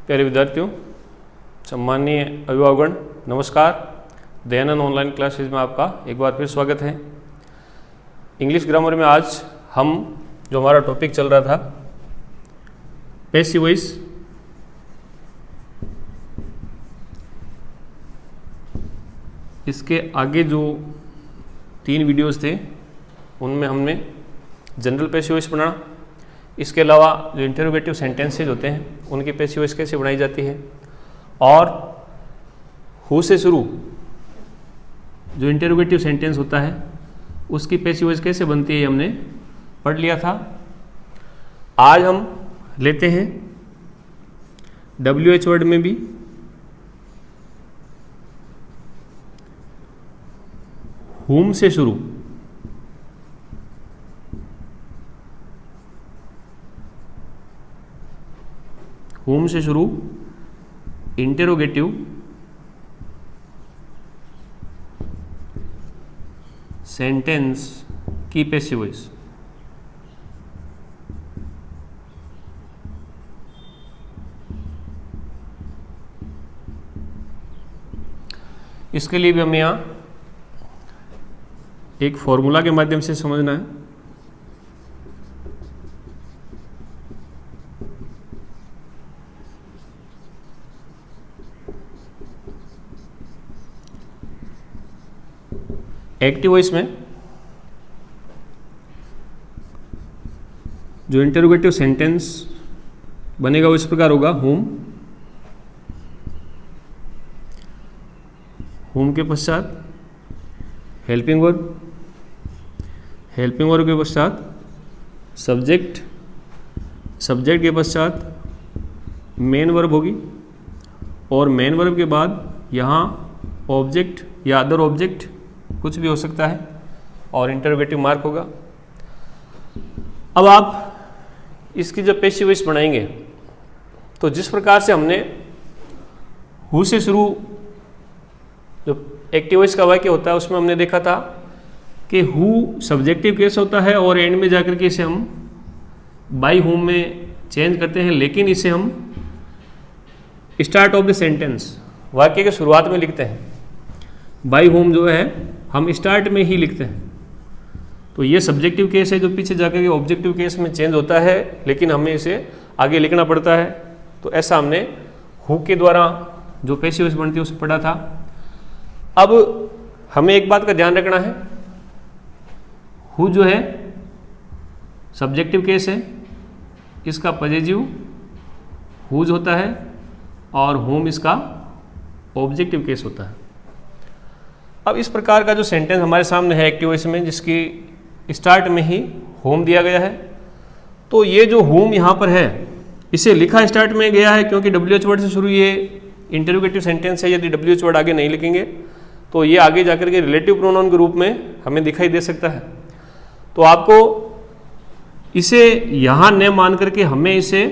प्यारे विद्यार्थियों, सम्माननीय अभिभावकगण, नमस्कार। दयानंद ऑनलाइन क्लासेज में आपका एक बार फिर स्वागत है। इंग्लिश ग्रामर में आज हम जो हमारा टॉपिक चल रहा था पैसिव वॉइस, इसके आगे जो 3 वीडियोस थे उनमें हमने जनरल पैसिव वॉइस पढ़ा। इसके अलावा जो इंटरोगेटिव सेंटेंसेज होते हैं उनकी पैसिव वॉइस कैसे बनाई जाती है, और हु से शुरू जो इंटरोगेटिव सेंटेंस होता है उसकी पैसिव वॉइस कैसे बनती है, ये हमने पढ़ लिया था। आज हम लेते हैं WH वर्ड में भी whom से शुरू whom से शुरू इंटरोगेटिव सेंटेंस की पैसिव वॉइस। इसके लिए भी हमें यहाँ एक फॉर्मूला के माध्यम से समझना है। एक्टिव वॉइस में जो इंटरोगेटिव सेंटेंस बनेगा वो इस प्रकार होगा, whom के पश्चात हेल्पिंग वर्ब, हेल्पिंग वर्ब के पश्चात सब्जेक्ट, सब्जेक्ट के पश्चात मेन वर्ब होगी, और मेन वर्ब के बाद यहाँ ऑब्जेक्ट या अदर ऑब्जेक्ट कुछ भी हो सकता है, और इंटरोगेटिव मार्क होगा। अब आप इसकी जब पैसिव वॉइस बनाएंगे तो जिस प्रकार से हमने हु से शुरू जो एक्टिव वॉइस का वाक्य होता है उसमें हमने देखा था कि हु सब्जेक्टिव केस होता है और एंड में जाकर के इसे हम बाय हुम में चेंज करते हैं, लेकिन इसे हम स्टार्ट ऑफ द सेंटेंस वाक्य के शुरुआत में लिखते हैं। बाय हुम जो है हम स्टार्ट में ही लिखते हैं। तो ये सब्जेक्टिव केस है जो पीछे जाकर के ऑब्जेक्टिव केस में चेंज होता है, लेकिन हमें इसे आगे लिखना पड़ता है। तो ऐसा हमने हु के द्वारा जो पैसिव वॉइस बनती है उसे पढ़ा था। अब हमें एक बात का ध्यान रखना है, हु जो है सब्जेक्टिव केस है, इसका पॉजिटिव हुज होता है, और होम इसका ऑब्जेक्टिव केस होता है। अब इस प्रकार का जो सेंटेंस हमारे सामने है एक्टिव वॉइस में, जिसकी स्टार्ट में ही होम दिया गया है, तो ये जो होम यहाँ पर है इसे लिखा स्टार्ट में गया है क्योंकि WH वर्ड से शुरू ये इंटरोगेटिव सेंटेंस है। यदि WH वर्ड आगे नहीं लिखेंगे तो ये आगे जाकर के रिलेटिव प्रोनाउन के रूप में हमें दिखाई दे सकता है। तो आपको इसे यहाँ न मान करके हमें इसे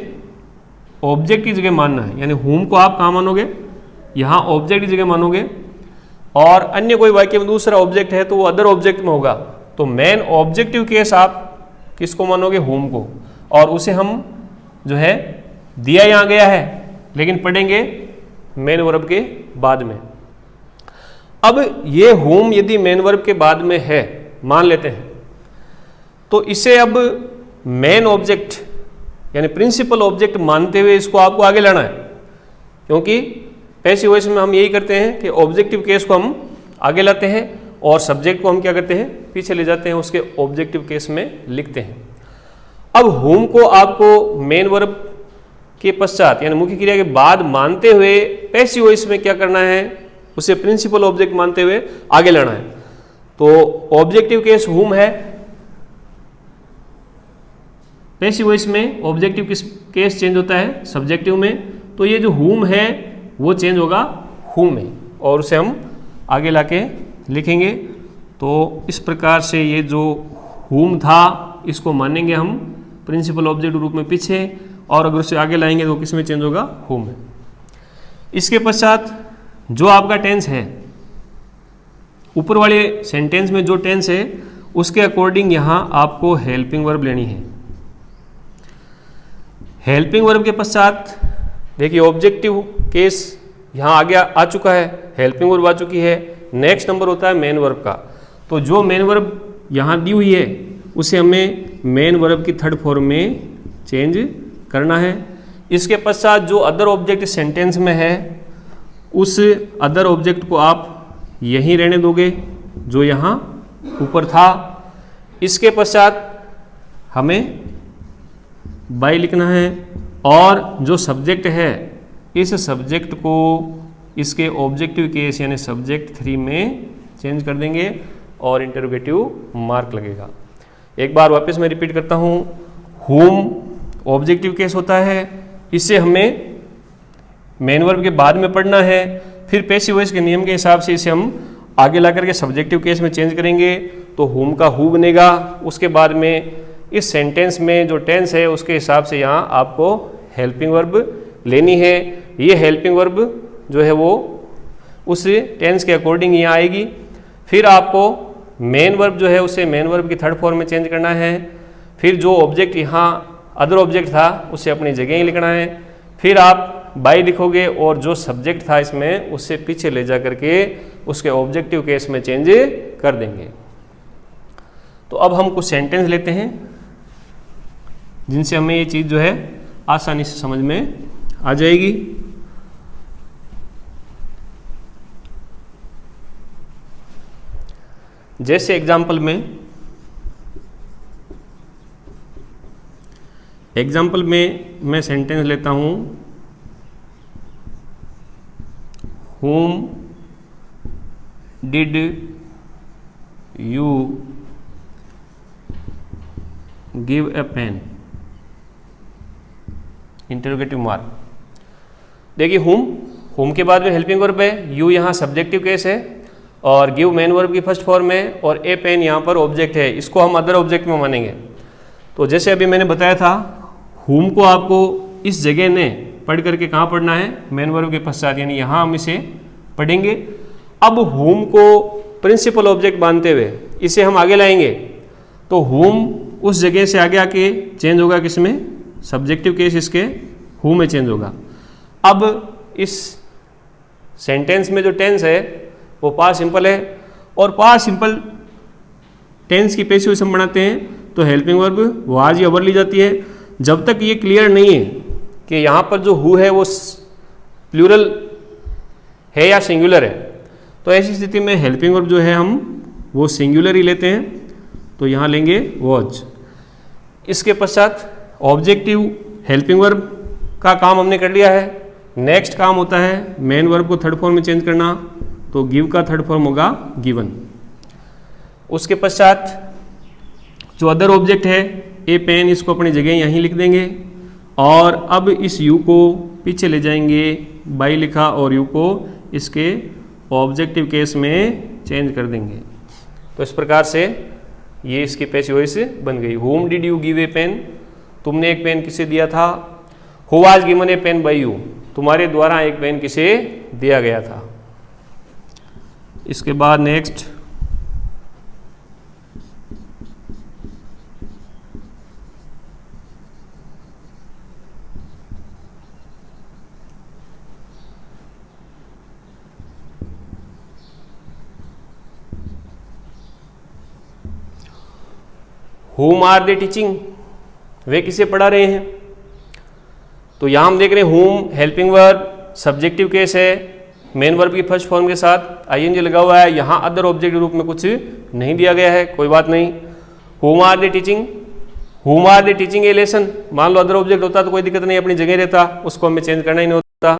ऑब्जेक्ट की जगह मानना है, यानी होम को आप कहाँ मानोगे, यहाँ ऑब्जेक्ट की जगह मानोगे, और अन्य कोई वाक्य में दूसरा ऑब्जेक्ट है तो वो अदर ऑब्जेक्ट में होगा। तो मेन ऑब्जेक्टिव केस आप किसको मानोगे, होम को, और उसे हम जो है दिया यहाँ गया है, लेकिन पढ़ेंगे मेन वर्ब के बाद में। अब ये होम यदि मेन वर्ब के बाद में है मान लेते हैं, तो इसे अब मेन ऑब्जेक्ट यानी प्रिंसिपल ऑब्जेक्ट मानते हुए इसको आपको आगे लाना है, क्योंकि पैसिव वॉइस में हम यही करते हैं कि ऑब्जेक्टिव केस को हम आगे लाते हैं और सब्जेक्ट को हम क्या करते हैं, पीछे ले जाते हैं, उसके ऑब्जेक्टिव केस में लिखते हैं। अब होम को आपको मेन वर्ब के पश्चात यानी मुख्य क्रिया के बाद मानते हुए पैसिव वॉइस में क्या करना है, उसे प्रिंसिपल ऑब्जेक्ट मानते हुए आगे लाना है। तो ऑब्जेक्टिव केस होम है, पैसिव वॉइस में ऑब्जेक्टिव केस चेंज होता है सब्जेक्टिव में, तो ये जो होम है वो चेंज होगा हु में, और उसे हम आगे लाके लिखेंगे। तो इस प्रकार से ये जो हुम था इसको मानेंगे हम प्रिंसिपल ऑब्जेक्ट रूप में पीछे, और अगर उसे आगे लाएंगे तो किस में चेंज होगा, हुम में। इसके पश्चात जो आपका टेंस है, ऊपर वाले सेंटेंस में जो टेंस है उसके अकॉर्डिंग यहाँ आपको हेल्पिंग वर्ब लेनी है। हेल्पिंग वर्ब के पश्चात देखिए ऑब्जेक्टिव केस यहाँ आगे आ चुका है, हेल्पिंग वर्ब आ चुकी है, नेक्स्ट नंबर होता है मेन वर्ब का। तो जो मेन वर्ब यहाँ दी हुई है उसे हमें मेन वर्ब की थर्ड फॉर्म में चेंज करना है। इसके पश्चात जो अदर ऑब्जेक्ट सेंटेंस में है उस अदर ऑब्जेक्ट को आप यहीं रहने दोगे जो यहाँ ऊपर था। इसके पश्चात हमें बाय लिखना है और जो सब्जेक्ट है इस सब्जेक्ट को इसके ऑब्जेक्टिव केस यानी सब्जेक्ट 3 में चेंज कर देंगे और इंटरोगेटिव मार्क लगेगा। एक बार वापस मैं रिपीट करता हूँ, हुम ऑब्जेक्टिव केस होता है, इसे हमें मेन वर्ब के बाद में पढ़ना है, फिर पैसिव वॉइस के नियम के हिसाब से इसे हम आगे ला करके सब्जेक्टिव केस में चेंज करेंगे तो हुम का हु बनेगा। उसके बाद में इस सेंटेंस में जो टेंस है उसके हिसाब से यहाँ आपको हेल्पिंग वर्ब लेनी है। ये हेल्पिंग वर्ब जो है वो उस टेंस के अकॉर्डिंग यहाँ आएगी। फिर आपको मेन वर्ब जो है उसे मेन वर्ब की थर्ड फॉर्म में चेंज करना है। फिर जो ऑब्जेक्ट यहाँ अदर ऑब्जेक्ट था उसे अपनी जगह ही लिखना है। फिर आप बाय लिखोगे और जो सब्जेक्ट था इसमें उससे पीछे ले जा करके उसके ऑब्जेक्टिव केस में चेंज कर देंगे। तो अब हम कुछ सेंटेंस लेते हैं जिनसे हमें ये चीज़ जो है आसानी से समझ में आ जाएगी। जैसे एग्जाम्पल में मैं सेंटेंस लेता हूँ, whom did you give a pen? Interrogative mark. देखिए हुम के बाद में हेल्पिंग वर्ब है, यू यहाँ सब्जेक्टिव केस है और गिव मेन वर्ब की फर्स्ट फॉर्म है और ए पेन यहाँ पर ऑब्जेक्ट है, इसको हम अदर ऑब्जेक्ट में मानेंगे। तो जैसे अभी मैंने बताया था हुम को आपको इस जगह ने पढ़ करके कहाँ पढ़ना है, मेन वर्ब के पश्चात, यानी यहाँ हम इसे पढ़ेंगे। अब हुम को प्रिंसिपल ऑब्जेक्ट मानते हुए इसे हम आगे लाएंगे तो हुम उस जगह से आगे आके चेंज होगा किसमें, सब्जेक्टिव केस इसके हु में चेंज होगा। अब इस सेंटेंस में जो टेंस है वो पास्ट सिंपल है और पास्ट सिंपल टेंस की पैसिव वॉइस हम बनाते हैं तो हेल्पिंग वर्ब वाज या वर ली जाती है। जब तक ये क्लियर नहीं है कि यहाँ पर जो हु है वो प्लूरल है या सिंगुलर है तो ऐसी स्थिति में हेल्पिंग वर्ब जो है हम वो सिंगुलर ही लेते हैं, तो यहाँ लेंगे वॉज। इसके पश्चात ऑब्जेक्टिव हेल्पिंग वर्ब का काम हमने कर लिया है। नेक्स्ट काम होता है मेन वर्ब को थर्ड फॉर्म में चेंज करना, तो गिव का थर्ड फॉर्म होगा गिवन। उसके पश्चात जो अदर ऑब्जेक्ट है ए पेन, इसको अपनी जगह यहीं लिख देंगे और अब इस यू को पीछे ले जाएंगे, बाई लिखा और यू को इसके ऑब्जेक्टिव केस में चेंज कर देंगे। तो इस प्रकार से ये इसकी पैसिव वॉइस बन गई। Whom did you give a pen, तुमने एक पेन किसे दिया था। Who was given a pen by you, तुम्हारे द्वारा एक पेन किसे दिया गया था। इसके बाद next whom are they teaching, वे किसे पढ़ा रहे हैं। तो यहाँ हम देख रहे हैं whom helping verb subjective case है, मेन वर्ब की फर्स्ट फॉर्म के साथ आईएनजी लगा हुआ है। यहाँ अदर ऑब्जेक्ट के रूप में कुछ नहीं दिया गया है, कोई बात नहीं। whom are they teaching, whom are they teaching a lesson, मान लो अदर ऑब्जेक्ट होता तो कोई दिक्कत नहीं, अपनी जगह रहता, उसको हमें चेंज करना ही नहीं होता।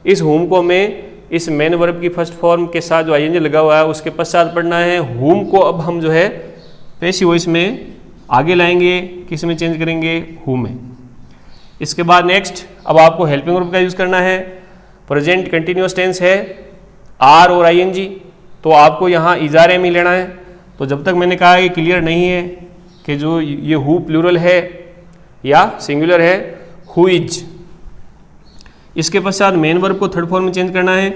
इस whom को हमें इस मेन वर्ब की फर्स्ट फॉर्म के साथ जो आईएनजी लगा हुआ है उसके पश्चात पढ़ना है। whom को अब हम जो है पैसिव वॉइस में आगे लाएंगे, किस में चेंज करेंगे, हु में। इसके बाद नेक्स्ट अब आपको हेल्पिंग वर्ब का यूज़ करना है। प्रेजेंट कंटिन्यूअस टेंस है, आर और आईएनजी, तो आपको यहाँ इजार एम ही लेना है। तो जब तक मैंने कहा कि क्लियर नहीं है कि जो ये हु प्लूरल है या सिंगुलर है, हु इज। इसके पश्चात मेन वर्ब को थर्ड फॉर्म में चेंज करना है,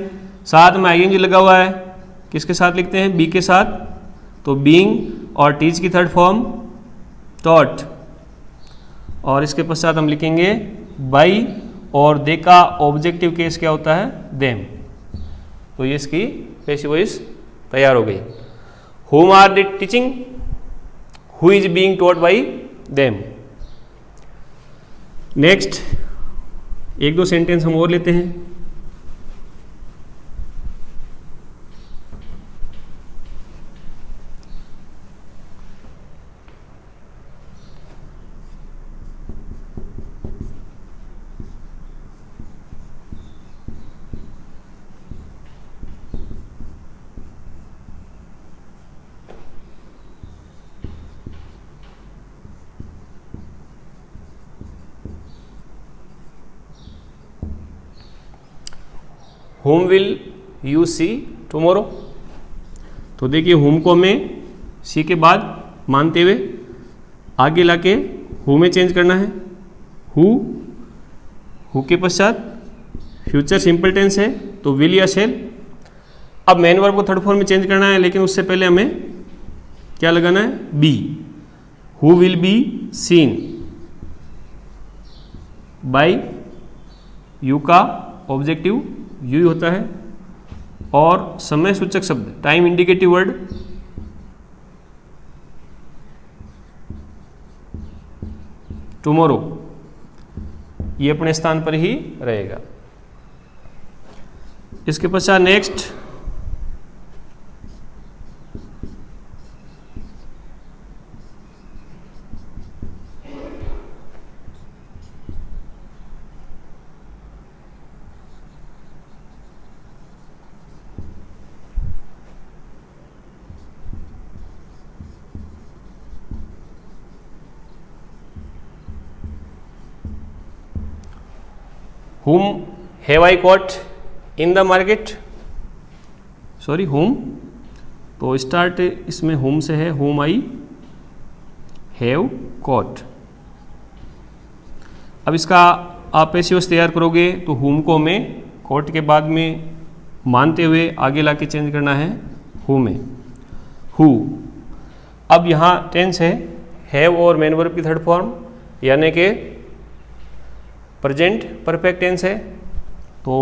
साथ में आईएनजी लगा हुआ है, किसके साथ लिखते हैं, बी के साथ, तो बीइंग और टीच की थर्ड फॉर्म टॉट, और इसके पश्चात हम लिखेंगे बाई और दे का ऑब्जेक्टिव केस क्या होता है, देम। तो ये इसकी पैसिव वॉइस तैयार हो गई। Whom are they teaching, who is being taught by them. Next एक दो सेंटेंस हम और लेते हैं। Whom will you see tomorrow? तो देखिए whom को हमें see के बाद मानते हुए आगे लाके who में चेंज करना है। who के पश्चात फ्यूचर सिंपल टेंस है तो will या shall। अब मेन वर्ब को थर्ड फॉर्म में चेंज करना है, लेकिन उससे पहले हमें क्या लगाना है, be। who will be seen by you का ऑब्जेक्टिव यू ही होता है, और समय सूचक शब्द टाइम इंडिकेटिव वर्ड टुमारो, ये अपने स्थान पर ही रहेगा। इसके पश्चात next whom have I caught in the market, sorry whom, तो स्टार्ट इसमें whom से है, whom I have caught। अब इसका आप पैसिव वॉइस तैयार करोगे तो whom को हमें caught के बाद में मानते हुए आगे लाके चेंज करना है who में, who। अब यहाँ टेंस है have और मेन वर्ब की थर्ड फॉर्म, यानी कि प्रेजेंट परफेक्ट टेंस है, तो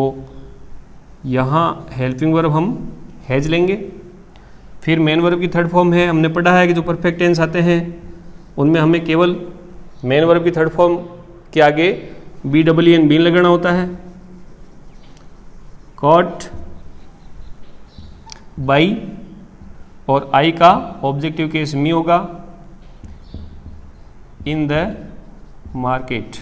यहाँ हेल्पिंग वर्ब हम हैज लेंगे। फिर मेन वर्ब की थर्ड फॉर्म है, हमने पढ़ा है कि जो परफेक्ट टेंस आते हैं उनमें हमें केवल मेन वर्ब की थर्ड फॉर्म के आगे बी डबल एन बीन लगाना होता है। कॉट बाई और आई का ऑब्जेक्टिव केस मी होगा, in the market.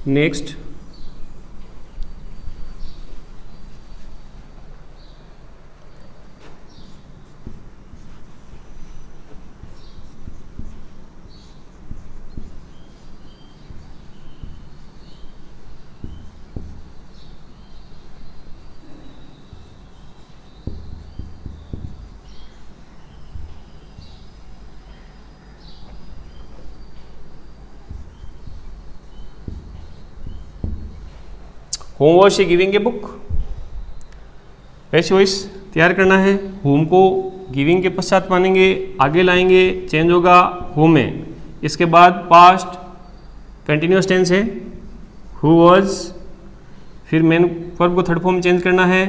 Next home was she giving a book, passive voice तैयार करना है। होम को गिविंग के पश्चात मानेंगे, आगे लाएंगे, चेंज होगा होम में। इसके बाद पास्ट कंटिन्यूस टेंस है हु वॉज, फिर मेन वर्ब को थर्ड फॉर्म में चेंज करना है,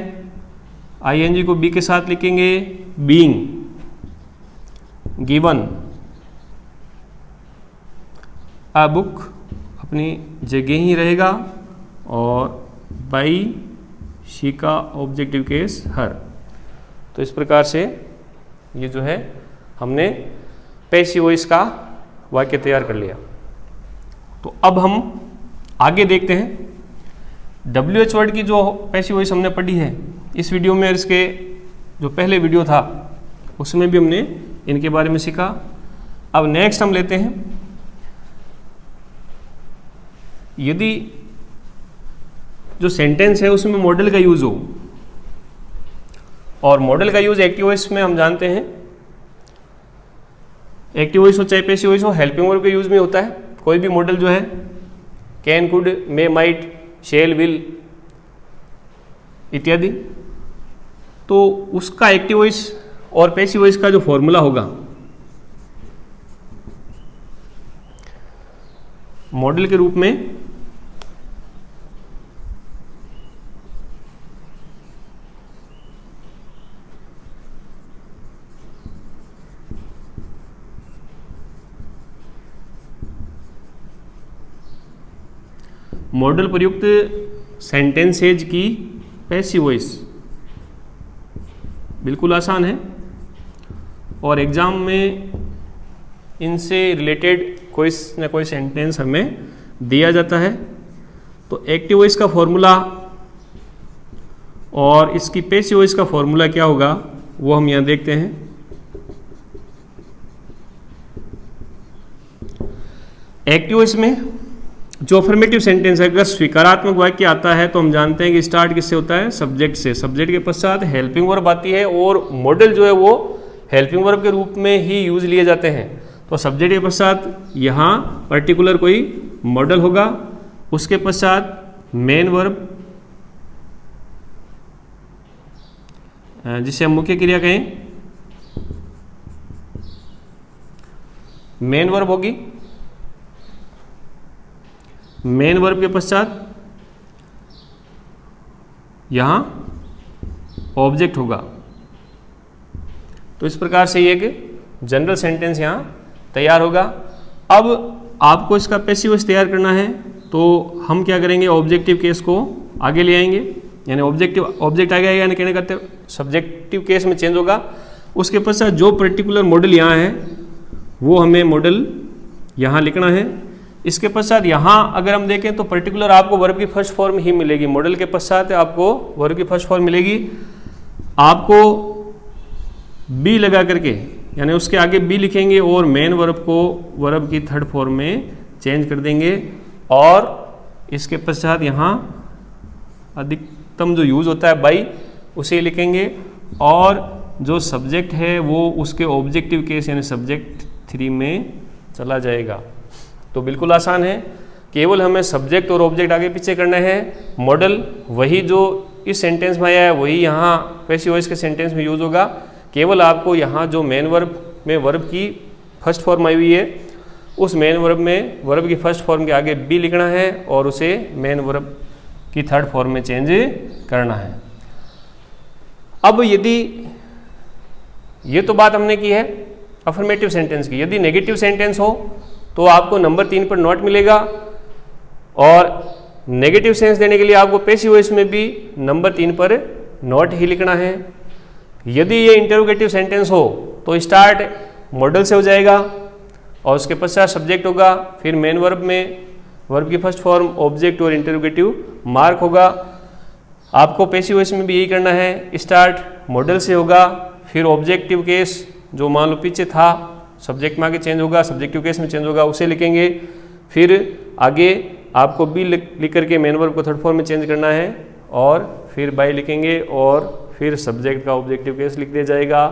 आईएनजी को बी के साथ लिखेंगे, बीइंग, गिवन अ बुक अपनी जगह ही रहेगा, और बाई शी का ऑब्जेक्टिव केस हर। तो इस प्रकार से ये जो है हमने पैसिव वॉइस का वाक्य तैयार कर लिया। तो अब हम आगे देखते हैं WH वर्ड की जो पैसिव वॉइस हमने पढ़ी है इस वीडियो में, और इसके जो पहले वीडियो था उसमें भी हमने इनके बारे में सीखा। अब नेक्स्ट हम लेते हैं, यदि जो सेंटेंस है उसमें मॉडल का यूज हो, और मॉडल का यूज एक्टिव वॉइस में हम जानते हैं, एक्टिव वॉइस हो चाहे पैसिव वॉइस हो, हेल्पिंग वर्ब के यूज में होता है। कोई भी मॉडल जो है can, could, may, might, shall, will इत्यादि, तो उसका एक्टिव वॉइस और पैसिव वॉइस का जो फॉर्मूला होगा मॉडल के रूप में मॉडल प्रयुक्त सेंटेंसेज की पैसिव वॉइस बिल्कुल आसान है और एग्ज़ाम में इनसे रिलेटेड कोई ना कोई सेंटेंस हमें दिया जाता है। तो एक्टिव वॉइस का फॉर्मूला और इसकी पैसिव वॉइस का फॉर्मूला क्या होगा वो हम यहाँ देखते हैं। एक्टिव वॉइस में जो अफर्मेटिव सेंटेंस है, अगर स्वीकारात्मक वाक्य आता है तो हम जानते हैं कि स्टार्ट किससे होता है, सब्जेक्ट से। सब्जेक्ट के पश्चात हेल्पिंग वर्ब आती है और मॉडल जो है वो हेल्पिंग वर्ब के रूप में ही यूज लिए जाते हैं। तो सब्जेक्ट के पश्चात यहाँ पर्टिकुलर कोई मॉडल होगा, उसके पश्चात मेन वर्ब जिसे हम मुख्य क्रिया कहें, मेन वर्ब होगी। मेन वर्ब के पश्चात यहां ऑब्जेक्ट होगा। तो इस प्रकार से एक जनरल सेंटेंस यहां तैयार होगा। अब आपको इसका पैसिव वॉइस तैयार करना है तो हम क्या करेंगे, ऑब्जेक्टिव केस को आगे ले आएंगे, यानी ऑब्जेक्ट आगे आएगा, यानी कहने का सब्जेक्टिव केस में चेंज होगा। उसके पश्चात जो पर्टिकुलर मॉडल यहाँ है वो हमें मॉडल यहाँ लिखना है। इसके पश्चात यहाँ अगर हम देखें तो पर्टिकुलर आपको वर्ब की फर्स्ट फॉर्म ही मिलेगी। मॉडल के पश्चात आपको वर्ब की फर्स्ट फॉर्म मिलेगी। आपको बी लगा करके, यानी उसके आगे बी लिखेंगे और मेन वर्ब को वर्ब की थर्ड फॉर्म में चेंज कर देंगे। और इसके पश्चात यहाँ अधिकतम जो यूज होता है बाई, उसे लिखेंगे। और जो सब्जेक्ट है वो उसके ऑब्जेक्टिव केस यानी सब्जेक्ट 3 में चला जाएगा। तो बिल्कुल आसान है, केवल हमें सब्जेक्ट और ऑब्जेक्ट आगे पीछे करना है। मॉडल वही जो इस सेंटेंस में आया है वही यहाँ पैसिव वॉइस के सेंटेंस में यूज होगा। केवल आपको यहाँ जो मेन वर्ब में वर्ब की फर्स्ट फॉर्म आई हुई है उस मेन वर्ब में वर्ब की फर्स्ट फॉर्म के आगे बी लिखना है और उसे मेन वर्ब की थर्ड फॉर्म में चेंज करना है। अब यदि ये तो बात हमने की है अफर्मेटिव सेंटेंस की, यदि नेगेटिव सेंटेंस हो तो आपको नंबर 3 पर नॉट मिलेगा। और नेगेटिव सेंस देने के लिए आपको पैसिव वॉइस में भी नंबर 3 पर नॉट ही लिखना है। यदि ये इंटरोगेटिव सेंटेंस हो तो स्टार्ट मॉडल से हो जाएगा और उसके पश्चात सब्जेक्ट होगा, फिर मेन वर्ब में वर्ब की फर्स्ट फॉर्म ऑब्जेक्ट और इंटरोगेटिव मार्क होगा। आपको पैसिव वॉइस में भी यही करना है, स्टार्ट मॉडल से होगा, फिर ऑब्जेक्टिव केस जो मान लो पीछे था सब्जेक्ट में आगे चेंज होगा, सब्जेक्टिव केस में चेंज होगा, उसे लिखेंगे। फिर आगे आपको बी लिख करके मेन वर्ब को थर्ड फॉर्म में चेंज करना है और फिर बाई लिखेंगे और फिर सब्जेक्ट का ऑब्जेक्टिव केस लिख दिया जाएगा,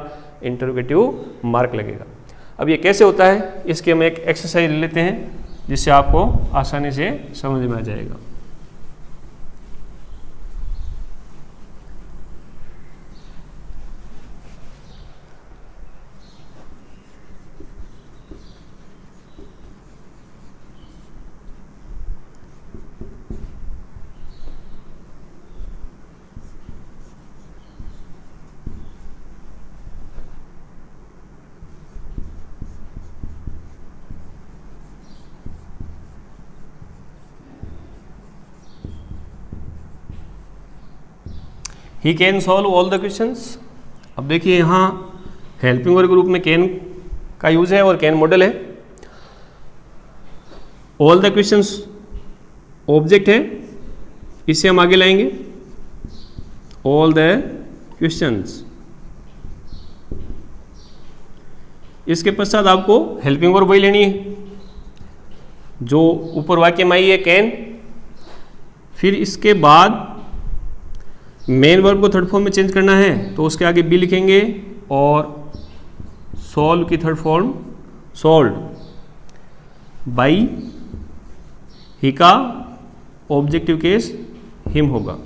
इंटरोगेटिव मार्क लगेगा। अब ये कैसे होता है इसके हम एक एक्सरसाइज लेते हैं जिससे आपको आसानी से समझ में आ जाएगा। He can solve all the questions. अब देखिए यहाँ हेल्पिंग वर्ब के रूप में कैन का यूज है और कैन मॉडल है। ऑल द क्वेश्चंस ऑब्जेक्ट है, इसे हम आगे लाएंगे। ऑल द क्वेश्चंस, इसके पश्चात आपको हेल्पिंग वर्ब वही लेनी है जो ऊपर वाक्य में आई है, कैन। फिर इसके बाद मेन वर्ब को थर्ड फॉर्म में चेंज करना है तो उसके आगे बी लिखेंगे और सॉल्व की third form solve by, he का ऑब्जेक्टिव केस हिम होगा।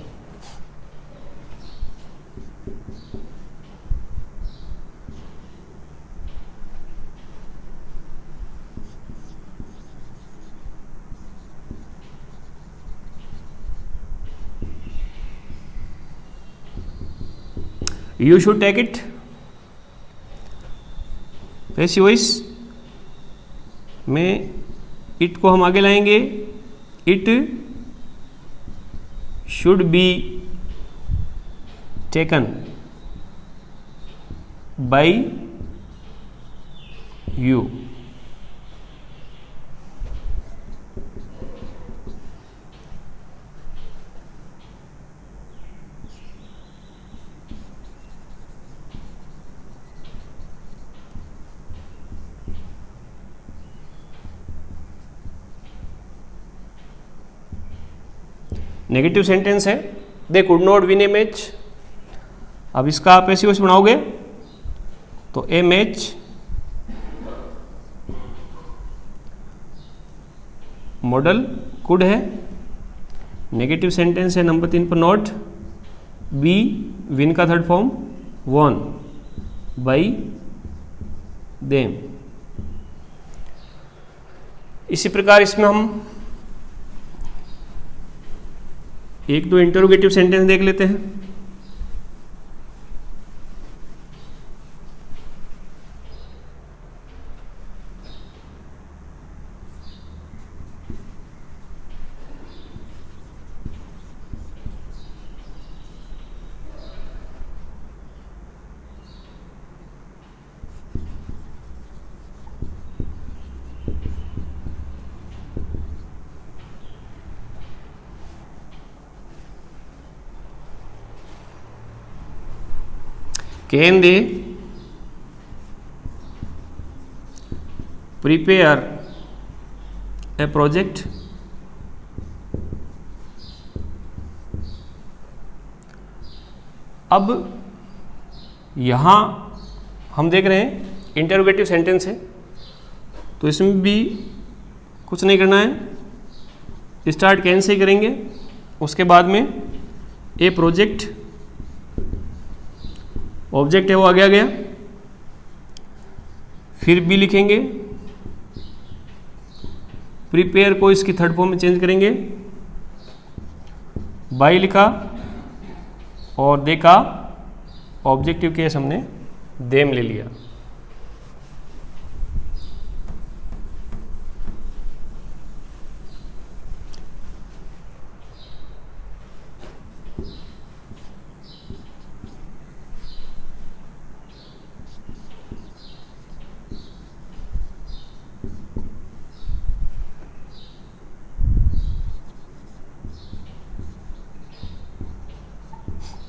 You should take it, passive voice में इट को हम आगे लाएंगे, it should be taken by you. Negative sentence है, they could not win a match. अब इसका आप पैसिव वॉइस बनाओगे तो ए मैच मॉडल कुड है, नेगेटिव सेंटेंस है नंबर 3 पर नॉट, बी विन का third form won by them. इसी प्रकार इसमें हम एक दो इंटरोगेटिव सेंटेंस देख लेते हैं। Can they prepare a project? अब यहाँ हम देख रहे हैं इंटरोगेटिव सेंटेंस है, तो इसमें भी कुछ नहीं करना है, स्टार्ट कैन से ही करेंगे, उसके बाद में ए प्रोजेक्ट ऑब्जेक्ट है वो आगे आ गया, फिर बी लिखेंगे, प्रिपेयर को इसकी थर्ड फॉर्म में चेंज करेंगे, बाई लिखा और देखा, ऑब्जेक्टिव केस हमने देम ले लिया।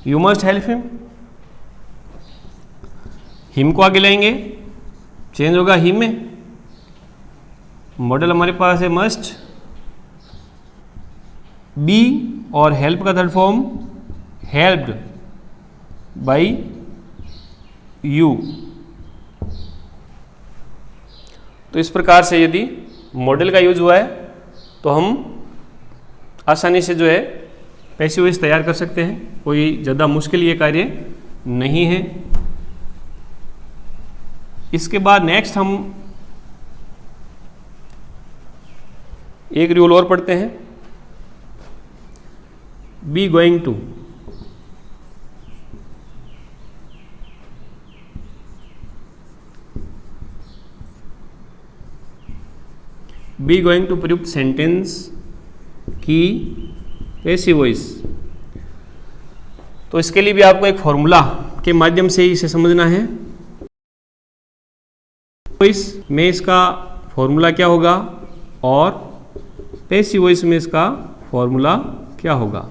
यू मस्ट हेल्प हिम को आगे लाएंगे, चेंज होगा हिम में, मॉडल हमारे पास है मस्ट, बी और हेल्प का third form helped bye you. तो इस प्रकार से यदि मॉडल का यूज हुआ है तो हम आसानी से जो है पैसिव वॉइस तैयार कर सकते हैं, कोई ज़्यादा मुश्किल ये कार्य नहीं है। इसके बाद नेक्स्ट हम एक रूल और पढ़ते हैं, be going to. Be going to प्रयुक्त सेंटेंस की पैसिव वॉइस। तो इसके लिए भी आपको एक फॉर्मूला के माध्यम से इसे समझना है। वॉइस में इसका फॉर्मूला क्या होगा और पैसिव वॉइस में इसका फॉर्मूला क्या होगा।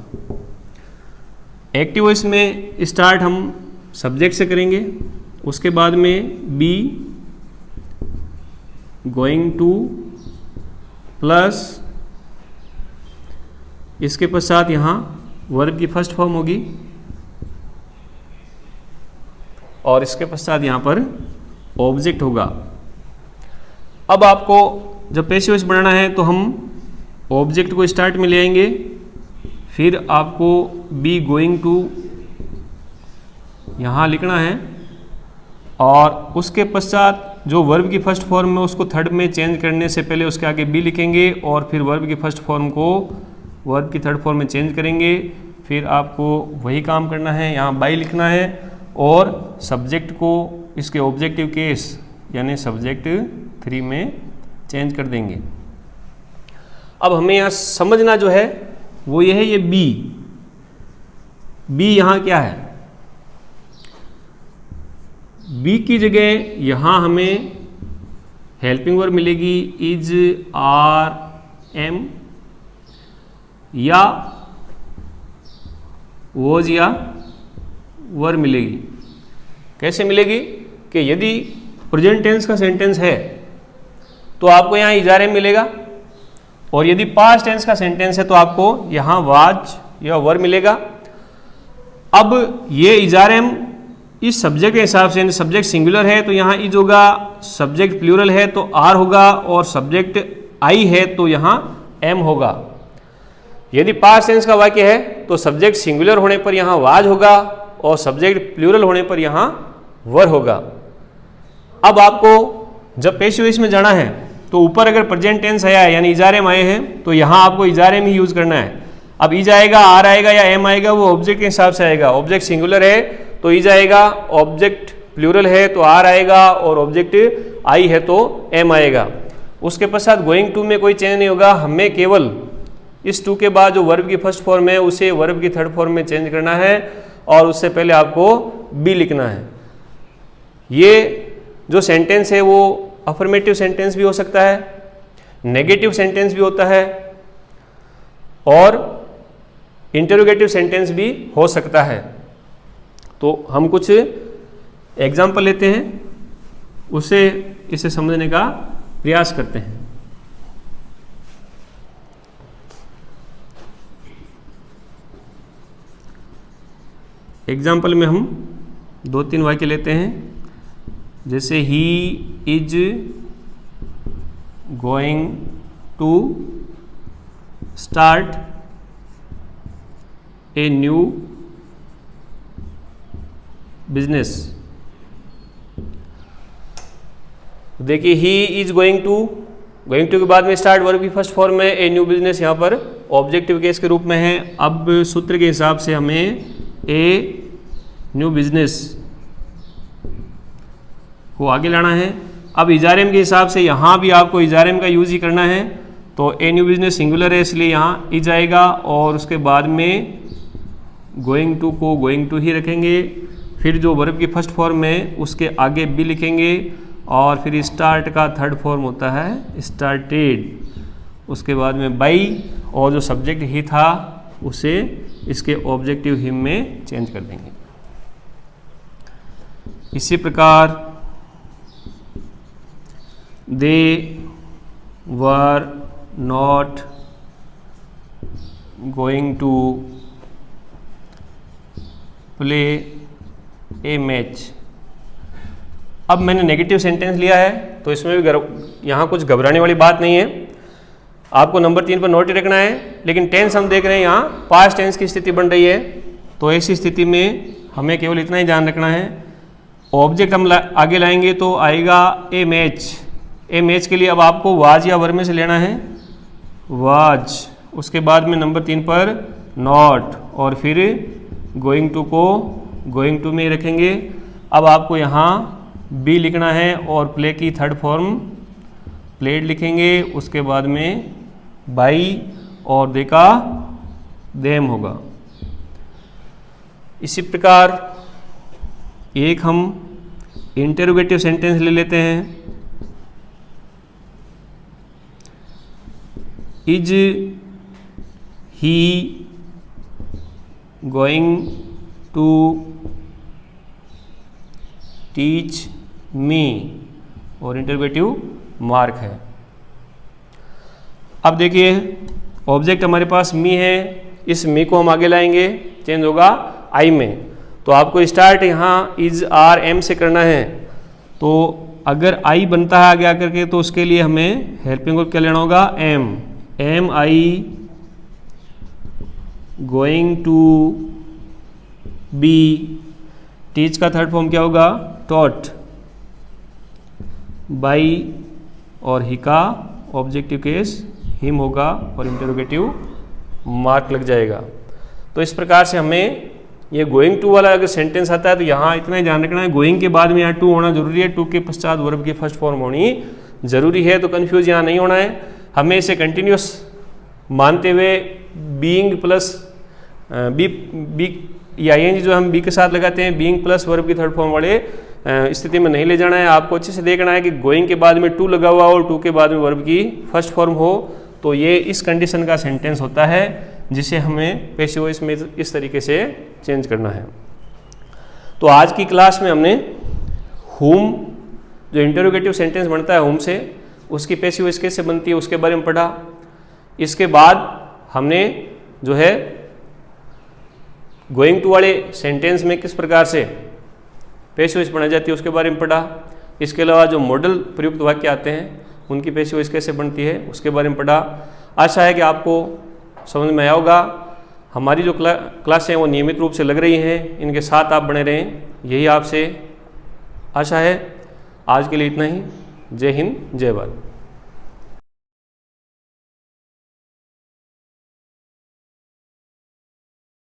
एक्टिव वॉइस में स्टार्ट हम सब्जेक्ट से करेंगे, उसके बाद में बी गोइंग टू प्लस इसके पश्चात यहाँ वर्ब की फर्स्ट फॉर्म होगी और इसके पश्चात यहाँ पर ऑब्जेक्ट होगा। अब आपको जब पैसिव वॉइस बनाना है तो हम ऑब्जेक्ट को स्टार्ट में ले आएंगे, फिर आपको बी गोइंग टू यहाँ लिखना है और उसके पश्चात जो वर्ब की फर्स्ट फॉर्म है उसको थर्ड में चेंज करने से पहले उसके आगे बी लिखेंगे और फिर वर्ब की फर्स्ट फॉर्म को वर्ब की थर्ड फॉर्म में चेंज करेंगे। फिर आपको वही काम करना है, यहाँ बाई लिखना है और सब्जेक्ट को इसके ऑब्जेक्टिव केस यानी सब्जेक्ट 3 में चेंज कर देंगे। अब हमें यहाँ समझना जो है वो ये है, ये बी यहाँ क्या है, बी की जगह यहाँ हमें हेल्पिंग वर्ब मिलेगी इज, आर, एम या वॉज या वर मिलेगी। कैसे मिलेगी कि यदि प्रेजेंट टेंस का सेंटेंस है तो आपको यहाँ इज, आर, एम मिलेगा, और यदि पास्ट टेंस का सेंटेंस है तो आपको यहाँ वाज या वर मिलेगा। अब ये इज, आर, एम इस सब्जेक्ट के हिसाब से, सब्जेक्ट सिंगुलर है तो यहाँ इज होगा, सब्जेक्ट प्लूरल है तो आर होगा, और सब्जेक्ट आई है तो यहाँ एम होगा। यदि पास्ट टेंस का वाक्य है तो सब्जेक्ट सिंगुलर होने पर यहाँ वाज होगा और सब्जेक्ट प्लूरल होने पर यहाँ वर होगा। अब आपको जब पेसिव वॉइस में जाना है तो ऊपर अगर प्रेजेंट टेंस आया है यानी इज, आर, एम आए हैं तो यहाँ आपको इज, आर, एम ही यूज करना है। अब इज आएगा, आर आएगा या एम आएगा वो ऑब्जेक्ट के हिसाब से आएगा। ऑब्जेक्ट सिंगुलर है तो इज आएगा, ऑब्जेक्ट प्लूरल है तो आर आएगा, और ऑब्जेक्ट आई है तो एम आएगा। उसके पश्चात गोइंग टू में कोई चेंज नहीं होगा, हमें केवल इस टू के बाद जो वर्ब की फर्स्ट फॉर्म है उसे वर्ब की थर्ड फॉर्म में चेंज करना है, और उससे पहले आपको बी लिखना है। ये जो सेंटेंस है वो अफर्मेटिव सेंटेंस भी हो सकता है, नेगेटिव सेंटेंस भी होता है, और इंटरोगेटिव सेंटेंस भी हो सकता है। तो हम कुछ एग्जाम्पल लेते हैं, उसे इसे समझने का प्रयास करते हैं। एग्जाम्पल में हम 2-3 वाक्य लेते हैं, जैसे he is going to start a new business. देखिए ही इज गोइंग टू के बाद में स्टार्ट वर्ब की फर्स्ट फॉर्म में ए न्यू बिजनेस यहाँ पर ऑब्जेक्टिव केस के रूप में है। अब सूत्र के हिसाब से हमें ए न्यू बिजनेस को आगे लाना है। अब इजारेम के हिसाब से यहाँ भी आपको इजारेम का यूज ही करना है, तो ए न्यू बिजनेस सिंगुलर है इसलिए यहाँ इज आएगा, और उसके बाद में गोइंग टू को गोइंग टू ही रखेंगे। फिर जो वर्ब की फर्स्ट फॉर्म है उसके आगे बी लिखेंगे, और फिर स्टार्ट का थर्ड फॉर्म होता है स्टार्टेड, उसके बाद में बाई, और जो सब्जेक्ट ही था उसे इसके ऑब्जेक्टिव हिम में चेंज कर देंगे। इसी प्रकार they were not going to play a match. अब मैंने नेगेटिव सेंटेंस लिया है तो इसमें भी यहाँ कुछ घबराने वाली बात नहीं है, आपको नंबर 3 पर नोट ही रखना है। लेकिन टेंस हम देख रहे हैं यहाँ पास्ट टेंस की स्थिति बन रही है, तो ऐसी स्थिति में हमें केवल इतना ही ध्यान रखना है, ऑब्जेक्ट हम आगे लाएंगे तो आएगा ए मैच। ए मैच के लिए अब आपको वाज या वर में से लेना है वाज, उसके बाद में नंबर 3 पर नॉट, और फिर गोइंग टू को गोइंग टू में रखेंगे। अब आपको यहाँ बी लिखना है और प्ले की थर्ड फॉर्म प्लेड लिखेंगे, उसके बाद में बाई और देखा देम होगा। इसी प्रकार एक हम इंटरोगेटिव सेंटेंस ले लेते हैं, is he going to teach me, और इंटरोगेटिव मार्क है। अब देखिए ऑब्जेक्ट हमारे पास मी है, इस मी को हम आगे लाएंगे, चेंज होगा आई में, तो आपको स्टार्ट यहाँ इज आर एम से करना है। तो अगर आई बनता है आगे आकर के तो उसके लिए हमें हेल्पिंग वर्ब क्या लेना होगा am, am I going to be, teach का थर्ड फॉर्म क्या होगा टॉट, बाई और ही का ऑब्जेक्टिव केस हिम होगा और इंटरोगेटिव मार्क लग जाएगा। तो इस प्रकार से हमें ये गोइंग टू वाला अगर सेंटेंस आता है तो यहाँ इतना ही ध्यान रखना है, गोइंग के बाद में यहाँ टू होना जरूरी है, टू के पश्चात वर्ब की फर्स्ट फॉर्म होनी जरूरी है, तो कन्फ्यूज यहाँ नहीं होना है। हमें इसे कंटिन्यूस मानते हुए बीइंग प्लस बी या आई जो हम बी के साथ लगाते हैं, बीइंग प्लस वर्ब की थर्ड फॉर्म वाले स्थिति में नहीं ले जाना है। आपको अच्छे से देखना है कि गोइंग के बाद में टू लगा हुआ और टू के बाद में वर्ब की फर्स्ट फॉर्म हो, तो ये इस कंडीशन का सेंटेंस होता है जिसे हमें पैसिव वॉइस में इस तरीके से चेंज करना है। तो आज की क्लास में हमने हुम जो इंटरोगेटिव सेंटेंस बनता है हुम से, उसकी पैसिव वॉइस कैसे बनती है उसके बारे में पढ़ा। इसके बाद हमने जो है गोइंग टू वाले सेंटेंस में किस प्रकार से पैसिव वॉइस बनाई जाती है उसके बारे में पढ़ा। इसके अलावा जो मॉडल प्रयुक्त वाक्य आते हैं उनकी पैसिव वॉइस कैसे बनती है उसके बारे में पढ़ा। आशा है कि आपको समझ में आया होगा। हमारी जो क्लासें वो नियमित रूप से लग रही हैं, इनके साथ आप बने रहें, यही आपसे आशा है। आज के लिए इतना ही। जय हिंद, जय भारत।